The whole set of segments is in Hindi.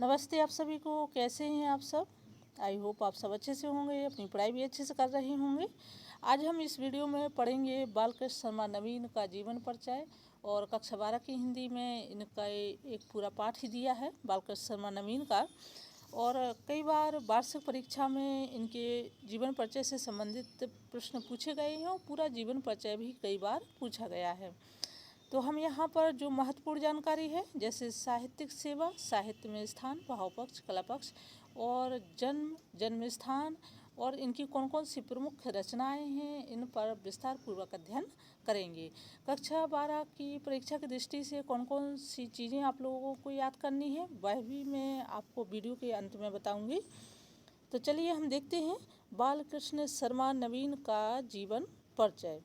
नमस्ते आप सभी को। कैसे हैं आप सब? आई होप आप सब अच्छे से होंगे, अपनी पढ़ाई भी अच्छे से कर रहे होंगे। आज हम इस वीडियो में पढ़ेंगे बालकृष्ण शर्मा नवीन का जीवन परिचय। और कक्षा 12 की हिंदी में इनका एक पूरा पाठ ही दिया है बालकृष्ण शर्मा नवीन का। और कई बार वार्षिक परीक्षा में इनके जीवन परिचय से संबंधित प्रश्न पूछे गए हैं और पूरा जीवन परिचय भी कई बार पूछा गया है। तो हम यहाँ पर जो महत्वपूर्ण जानकारी है, जैसे साहित्यिक सेवा, साहित्य में स्थान, भाव पक्ष, कला पक्ष और जन्म स्थान और इनकी कौन कौन सी प्रमुख रचनाएं हैं, इन पर विस्तार पूर्वक अध्ययन करेंगे। कक्षा 12 की परीक्षा की दृष्टि से कौन कौन सी चीज़ें आप लोगों को याद करनी है, वह भी मैं आपको वीडियो के अंत में बताऊंगी। तो चलिए हम देखते हैं बालकृष्ण शर्मा नवीन का जीवन परिचय।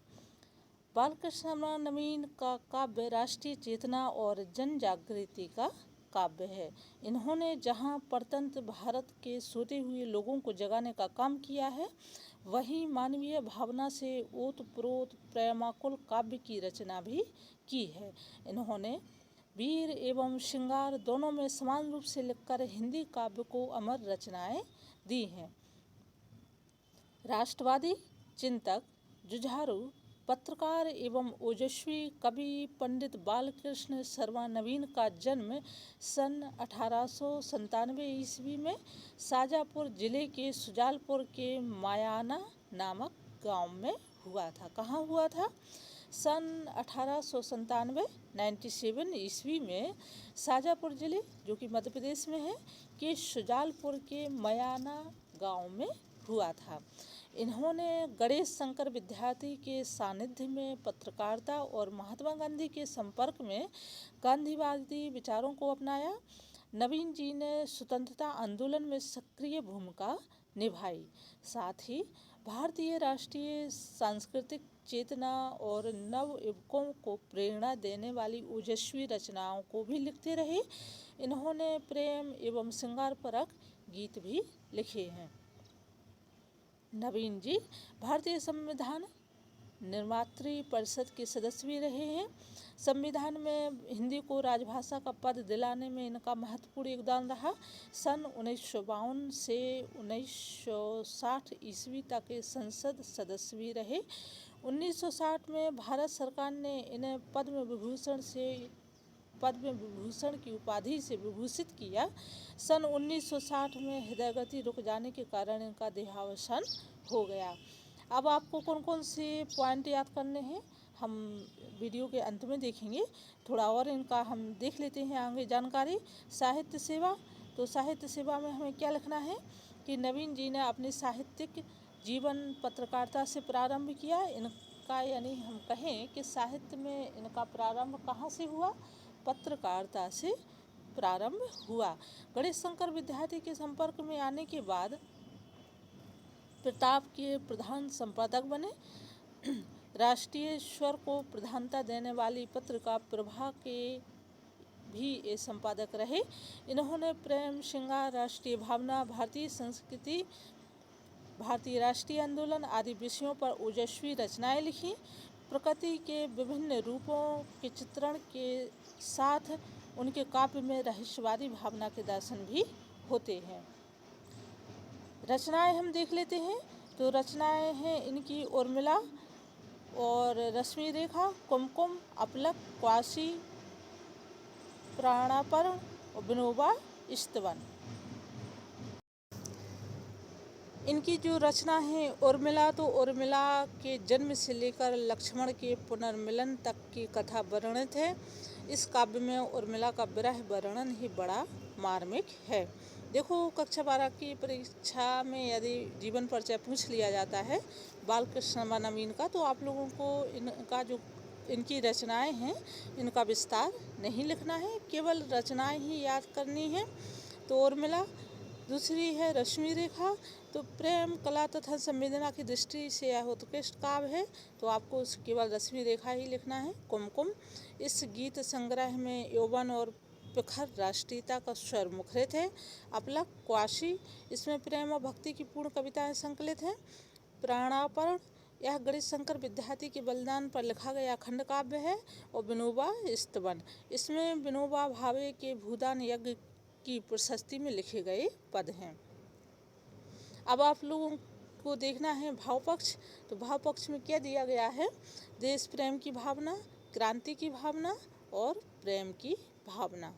बालकृष्ण शर्मा नवीन का काव्य राष्ट्रीय चेतना और जन जागृति का काव्य है। इन्होंने जहां परतंत्र भारत के सोते हुए लोगों को जगाने का काम किया है, वहीं मानवीय भावना से ओतप्रोत प्रेमाकुल काव्य की रचना भी की है। इन्होंने वीर एवं श्रृंगार दोनों में समान रूप से लिखकर हिंदी काव्य को अमर रचनाएं दी हैं। राष्ट्रवादी चिंतक, जुझारू, पत्रकार एवं ओजस्वी कवि पंडित बालकृष्ण शर्मा नवीन का जन्म सन 1897 ईस्वी में शाजापुर जिले के सुजालपुर के मायाना नामक गांव में हुआ था। कहाँ हुआ था? सन 1897 ईस्वी में शाजापुर जिले, जो कि मध्य प्रदेश में है, के सुजालपुर के मयाना गांव में हुआ था। इन्होंने गणेश शंकर विद्यार्थी के सानिध्य में पत्रकारिता और महात्मा गांधी के संपर्क में गांधीवादी विचारों को अपनाया। नवीन जी ने स्वतंत्रता आंदोलन में सक्रिय भूमिका निभाई। साथ ही भारतीय राष्ट्रीय सांस्कृतिक चेतना और नव युवकों को प्रेरणा देने वाली ओजस्वी रचनाओं को भी लिखते रहे। इन्होंने प्रेम एवं श्रृंगार परक गीत भी लिखे हैं। नवीन जी भारतीय संविधान निर्मात्री परिषद के सदस्य भी रहे हैं। संविधान में हिंदी को राजभाषा का पद दिलाने में इनका महत्वपूर्ण योगदान रहा। सन 1952 से 1960 ईस्वी तक के संसद सदस्य भी रहे। 1960 में भारत सरकार ने इन्हें पद्म विभूषण की उपाधि से विभूषित किया। सन 1960 में हृदय गति रुक जाने के कारण इनका देहावसान हो गया। अब आपको कौन कौन से पॉइंट याद करने हैं, हम वीडियो के अंत में देखेंगे। थोड़ा और इनका हम देख लेते हैं आगे जानकारी। साहित्य सेवा, तो साहित्य सेवा में हमें क्या लिखना है कि नवीन जी ने अपने साहित्यिक जीवन पत्रकारिता से प्रारंभ किया। इनका यानी हम कहें कि साहित्य में इनका प्रारंभ कहाँ से हुआ? पत्रकारिता से प्रारंभ हुआ। गणेश शंकर विद्यार्थी के संपर्क में आने के बाद प्रताप के प्रधान संपादक बने। राष्ट्रीय स्वर को प्रधानता देने वाली पत्रिका प्रभा के भी ये संपादक रहे। इन्होंने प्रेम, श्रृंगार, राष्ट्रीय भावना, भारतीय संस्कृति, भारतीय राष्ट्रीय आंदोलन आदि विषयों पर ओजस्वी रचनाएं लिखी। प्रकृति के विभिन्न रूपों के चित्रण के साथ उनके काव्य में रहस्यवादी भावना के दर्शन भी होते हैं। रचनाएं हम देख लेते हैं। तो रचनाएं हैं इनकी उर्मिला और रश्मि रेखा, कुमकुम, अपलक, क्वासी, प्राणापर्ण और विनोबा स्तवन। इनकी जो रचना है उर्मिला, तो उर्मिला के जन्म से लेकर लक्ष्मण के पुनर्मिलन तक की कथा वर्णित है। इस काव्य में उर्मिला का विरह वर्णन ही बड़ा मार्मिक है। देखो, कक्षा 12 की परीक्षा में यदि जीवन परिचय पूछ लिया जाता है बालकृष्ण शर्मा नवीन का, तो आप लोगों को इनकी रचनाएं हैं, इनका विस्तार नहीं लिखना है, केवल रचनाएं ही याद करनी है। तो उर्मिला, दूसरी है रश्मि रेखा, तो प्रेम, कला तथा संवेदना की दृष्टि से यह उत्कृष्ट काव्य है, तो आपको केवल रश्मि रेखा ही लिखना है। कुमकुम, इस गीत संग्रह में यौवन और प्रखर राष्ट्रीयता का स्वर मुखरित है। अपलक, क्वासी, इसमें प्रेम और भक्ति की पूर्ण कविताएं संकलित हैं। प्राणापर्ण, यह गणेश शंकर विद्यार्थी के बलिदान पर लिखा गया खंड काव्य है। और विनोबा स्तवन, इसमें विनोबा भावे के भूदान यज्ञ की प्रशस्ति में लिखे गए पद हैं। अब आप लोगों को देखना है भाव पक्ष। तो भाव पक्ष में क्या दिया गया है? देश प्रेम की भावना, क्रांति की भावना और प्रेम की भावना।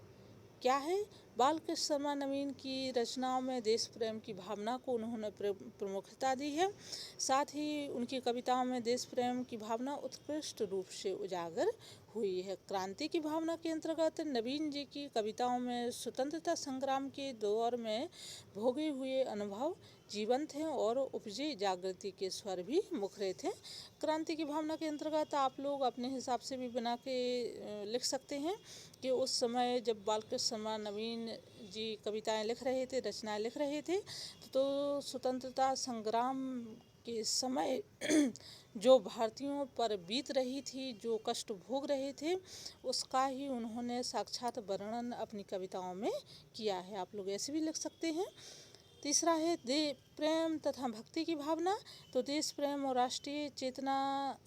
क्या है? बालकृष्ण शर्मा नवीन की रचनाओं में देश प्रेम की भावना को उन्होंने प्रमुखता दी है। साथ ही उनकी कविताओं में देश प्रेम की भावना उत्कृष्ट रूप से उजागर हुई है। क्रांति की भावना के अंतर्गत नवीन जी की कविताओं में स्वतंत्रता संग्राम के दौर में भोगे हुए अनुभव जीवंत हैं और उपजी जागृति के स्वर भी मुखरित हैं। क्रांति की भावना के अंतर्गत आप लोग अपने हिसाब से भी बना के लिख सकते हैं कि उस समय जब बालकृष्ण शर्मा नवीन जी कविताएं लिख रहे थे, रचनाएं लिख रहे थे, तो स्वतंत्रता संग्राम के समय जो भारतीयों पर बीत रही थी, जो कष्ट भोग रहे थे, उसका ही उन्होंने साक्षात वर्णन अपनी कविताओं में किया है। आप लोग ऐसे भी लिख सकते हैं। तीसरा है देश प्रेम तथा भक्ति की भावना। तो देश प्रेम और राष्ट्रीय चेतना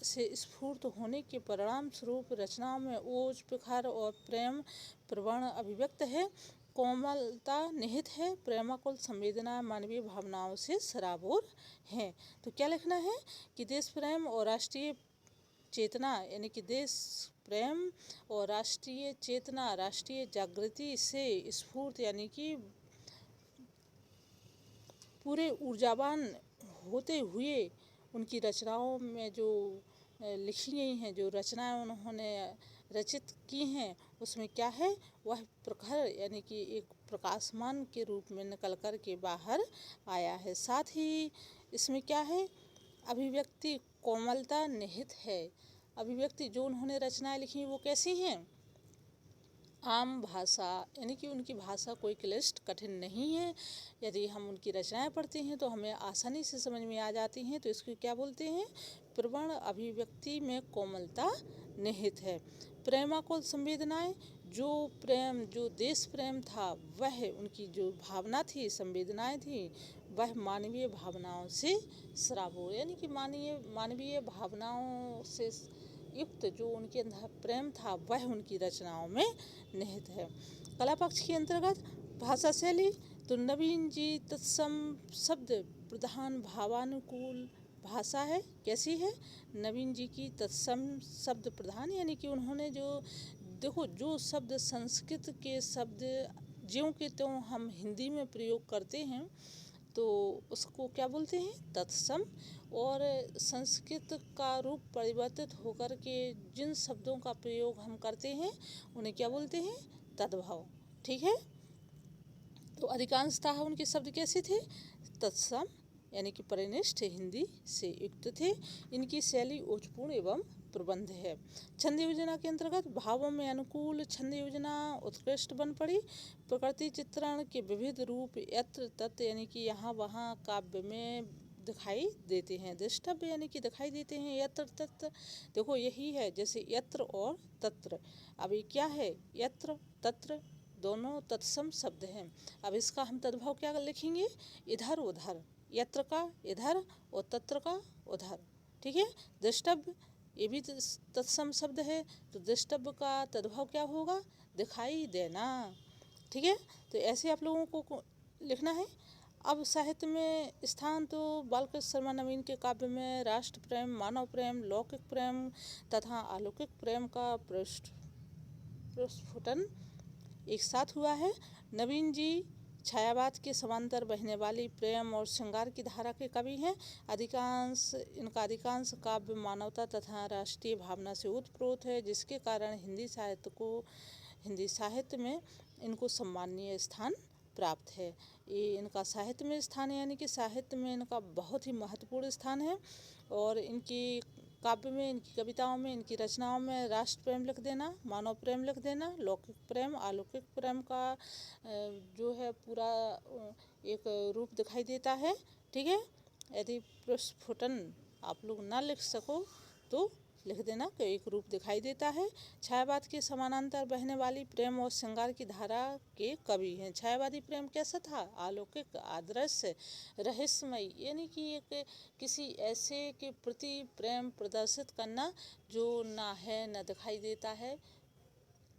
से स्फूर्त होने के परिणाम स्वरूप रचनाओं में ओज, प्रखर और प्रेम प्रवण अभिव्यक्त है, कोमलता निहित है, प्रेमाकुल संवेदना मानवीय भावनाओं से सराबोर हैं। तो क्या लिखना है कि देश प्रेम और राष्ट्रीय चेतना यानी कि देश प्रेम और राष्ट्रीय चेतना, राष्ट्रीय जागृति से स्फूर्त यानी कि पूरे ऊर्जावान होते हुए उनकी रचनाओं में जो लिखी गई हैं, जो रचनाएं उन्होंने रचित की हैं, उसमें क्या है? वह प्रखर यानी कि एक प्रकाशमान के रूप में निकल कर के बाहर आया है। साथ ही इसमें क्या है? अभिव्यक्ति कोमलता निहित है। अभिव्यक्ति जो उन्होंने रचनाएं लिखी वो कैसी हैं? आम भाषा यानी कि उनकी भाषा कोई क्लिष्ट कठिन नहीं है। यदि हम उनकी रचनाएं पढ़ते हैं तो हमें आसानी से समझ में आ जाती हैं। तो इसको क्या बोलते हैं? प्रवण अभिव्यक्ति में कोमलता निहित है। प्रेमाकुल संवेदनाएं, जो प्रेम, जो देश प्रेम था, वह उनकी जो भावना थी, संवेदनाएं थी, वह मानवीय भावनाओं से सराबोर यानी कि मानवीय भावनाओं से युक्त जो उनके अंदर प्रेम था वह उनकी रचनाओं में निहित है। कला पक्ष के अंतर्गत भाषा शैली। तो नवीन जी तत्सम शब्द प्रधान भावानुकूल भाषा है। कैसी है? नवीन जी की तत्सम शब्द प्रधान यानी कि उन्होंने जो देखो जो शब्द संस्कृत के शब्द ज्यों के त्यों हम हिंदी में प्रयोग करते हैं तो उसको क्या बोलते हैं? तत्सम। और संस्कृत का रूप परिवर्तित होकर के जिन शब्दों का प्रयोग हम करते हैं उन्हें क्या बोलते हैं? तद्भव। ठीक है। तो अधिकांशतः उनके शब्द कैसे थे? तत्सम यानी कि परिनिष्ठ हिंदी से युक्त थे। इनकी शैली ओजपूर्ण एवं प्रबंध है। छंद योजना के अंतर्गत भावों में अनुकूल छंद योजना उत्कृष्ट बन पड़ी। प्रकृति चित्रण के विविध रूप यत्र तत्र यानी कि यहाँ वहाँ काव्य में दिखाई देते हैं। दृष्टव्य यानी कि दिखाई देते हैं। यत्र तत्र देखो यही है, जैसे यत्र और तत्र। अब ये क्या है? यत्र तत्र दोनों तत्सम शब्द हैं। अब इसका हम तद्भव क्या लिखेंगे? इधर उधर। यत्र का इधर और तत्र का उधर। ठीक है। दृष्टव्य ये भी तत्सम शब्द है, तो दृष्टव्य का तद्भव क्या होगा? दिखाई देना। ठीक है। तो ऐसे आप लोगों को लिखना है। अब साहित्य में स्थान। तो बालकृष्ण शर्मा नवीन के काव्य में राष्ट्र प्रेम, मानव प्रेम, लौकिक प्रेम तथा अलौकिक प्रेम का प्रस्फुटन एक साथ हुआ है। नवीन जी छायावाद के समांतर बहने वाली प्रेम और श्रृंगार की धारा के कवि हैं। इनका अधिकांश काव्य मानवता तथा राष्ट्रीय भावना से ओतप्रोत है, जिसके कारण हिंदी साहित्य में इनको सम्माननीय स्थान प्राप्त है। ये इनका साहित्य में स्थान है यानी कि साहित्य में इनका बहुत ही महत्वपूर्ण स्थान है। और इनकी काव्य में, इनकी कविताओं में, इनकी रचनाओं में राष्ट्र प्रेम लिख देना, मानव प्रेम लिख देना, लौकिक प्रेम, अलौकिक प्रेम का जो है पूरा एक रूप दिखाई देता है। ठीक है। यदि प्रस्फुटन आप लोग ना लिख सको तो लिख देना कि एक रूप दिखाई देता है। छायावाद के समानांतर बहने वाली प्रेम और श्रृंगार की धारा के कवि हैं। छायावादी प्रेम कैसा था? अलौकिक, आदर्श, रहस्यमय यानी कि एक किसी ऐसे के प्रति प्रेम प्रदर्शित करना जो ना है, ना दिखाई देता है,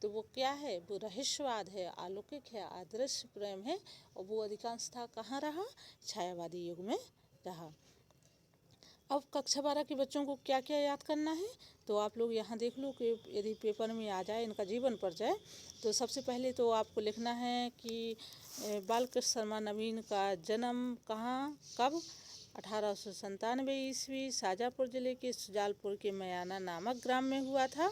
तो वो क्या है, वो रहस्यवाद है, अलौकिक है, अदृश्य प्रेम है, और वो अधिकांशतः कहाँ रहा, छायावादी युग में रहा। अब कक्षा 12 के बच्चों को क्या क्या याद करना है, तो आप लोग यहाँ देख लो कि यदि पेपर में आ जाए इनका जीवन परिचय, तो सबसे पहले तो आपको लिखना है कि बालकृष्ण शर्मा नवीन का जन्म कहाँ कब 1897 ईस्वी शाजापुर जिले के सुजालपुर के मयाना नामक ग्राम में हुआ था।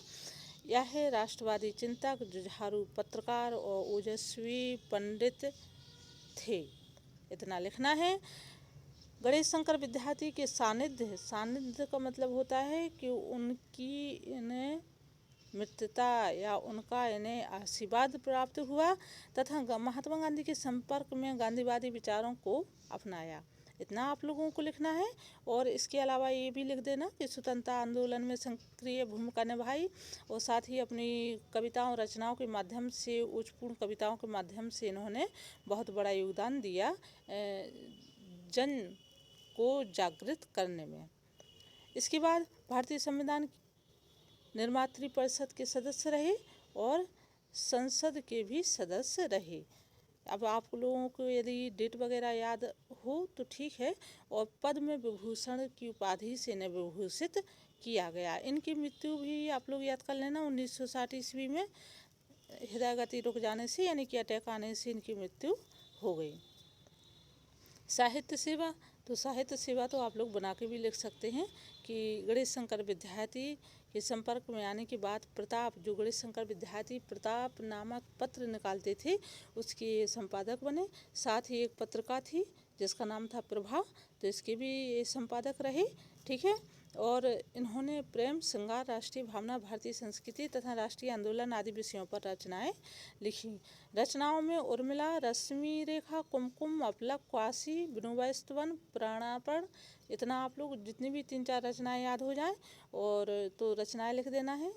यह राष्ट्रवादी चिंतक, जुझारू पत्रकार और ओजस्वी पंडित थे। इतना लिखना है। गणेश शंकर विद्यार्थी के सानिध्य का मतलब होता है कि उनकी इन्हें मित्रता या उनका इन्हें आशीर्वाद प्राप्त हुआ तथा महात्मा गांधी के संपर्क में गांधीवादी विचारों को अपनाया। इतना आप लोगों को लिखना है। और इसके अलावा ये भी लिख देना कि स्वतंत्रता आंदोलन में सक्रिय भूमिका निभाई और साथ ही अपनी कविताओं रचनाओं के माध्यम से, उच्चपूर्ण कविताओं के माध्यम से इन्होंने बहुत बड़ा योगदान दिया जन को जागृत करने में। इसके बाद भारतीय संविधान निर्मात्री परिषद के सदस्य रहे और संसद के भी सदस्य रहे। अब आप लोगों को यदि डेट वगैरह याद हो तो ठीक है। और पद्म विभूषण की उपाधि से इन्हें विभूषित किया गया। इनकी मृत्यु भी आप लोग याद कर लेना, 1960 ईस्वी में हृदय गति रुक जाने से यानी कि अटैक आने से इनकी मृत्यु हो गई। साहित्य सेवा, तो साहित्य सेवा तो आप लोग बना के भी लिख सकते हैं कि गणेश शंकर विद्यार्थी के संपर्क में आने के बाद प्रताप, जो गणेश शंकर विद्यार्थी प्रताप नामक पत्र निकालते थे उसके संपादक बने। साथ ही एक पत्रिका थी जिसका नाम था प्रभा, तो इसके भी संपादक रहे। ठीक है। और इन्होंने प्रेम, श्रृंगार, राष्ट्रीय भावना, भारतीय संस्कृति तथा राष्ट्रीय आंदोलन आदि विषयों पर रचनाएं लिखी। रचनाओं में उर्मिला, रश्मि रेखा, कुमकुम, अपलक, क्वासी, विनोबा स्तवन, प्राणापण, इतना आप लोग जितनी भी 3-4 रचनाएं याद हो जाएं और तो रचनाएं लिख देना है।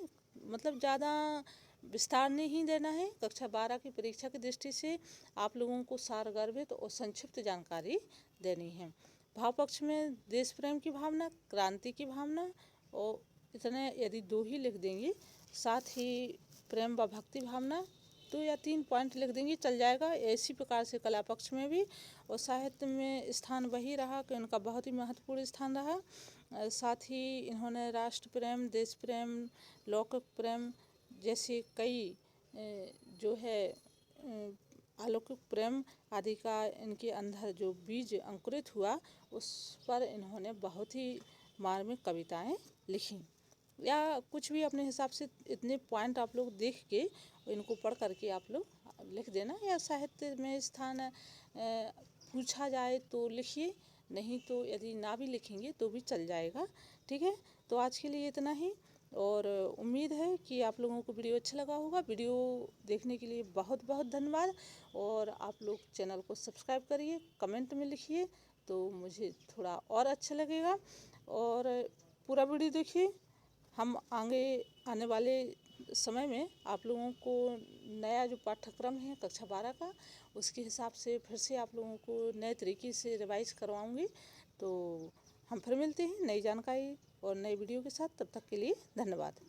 मतलब ज़्यादा विस्तार नहीं देना है। कक्षा 12 की परीक्षा की दृष्टि से आप लोगों को सारगर्भित और संक्षिप्त जानकारी देनी है। भाव पक्ष में देश प्रेम की भावना, क्रांति की भावना, और इतने यदि 2 ही लिख देंगे। साथ ही प्रेम व भक्ति भावना 2 या 3 पॉइंट लिख देंगे चल जाएगा। इसी प्रकार से कला पक्ष में भी और साहित्य में स्थान वही रहा कि उनका बहुत ही महत्वपूर्ण स्थान रहा। साथ ही इन्होंने राष्ट्र प्रेम, देश प्रेम, लौकिक प्रेम जैसे कई जो है अलौकिक प्रेम आदि का इनके अंदर जो बीज अंकुरित हुआ उस पर इन्होंने बहुत ही मार्मिक कविताएं लिखी। या कुछ भी अपने हिसाब से इतने पॉइंट आप लोग देख के इनको पढ़ करके आप लोग लिख देना। या साहित्य में स्थान पूछा जाए तो लिखिए, नहीं तो यदि ना भी लिखेंगे तो भी चल जाएगा। ठीक है। तो आज के लिए इतना ही। और उम्मीद है कि आप लोगों को वीडियो अच्छा लगा होगा। वीडियो देखने के लिए बहुत बहुत धन्यवाद। और आप लोग चैनल को सब्सक्राइब करिए, कमेंट में लिखिए तो मुझे थोड़ा और अच्छा लगेगा। और पूरा वीडियो देखिए। हम आगे आने वाले समय में आप लोगों को नया जो पाठ्यक्रम है कक्षा 12 का, उसके हिसाब से फिर से आप लोगों को नए तरीके से रिवाइज करवाऊंगी। तो हम फिर मिलते हैं नई जानकारी और नए वीडियो के साथ। तब तक के लिए धन्यवाद।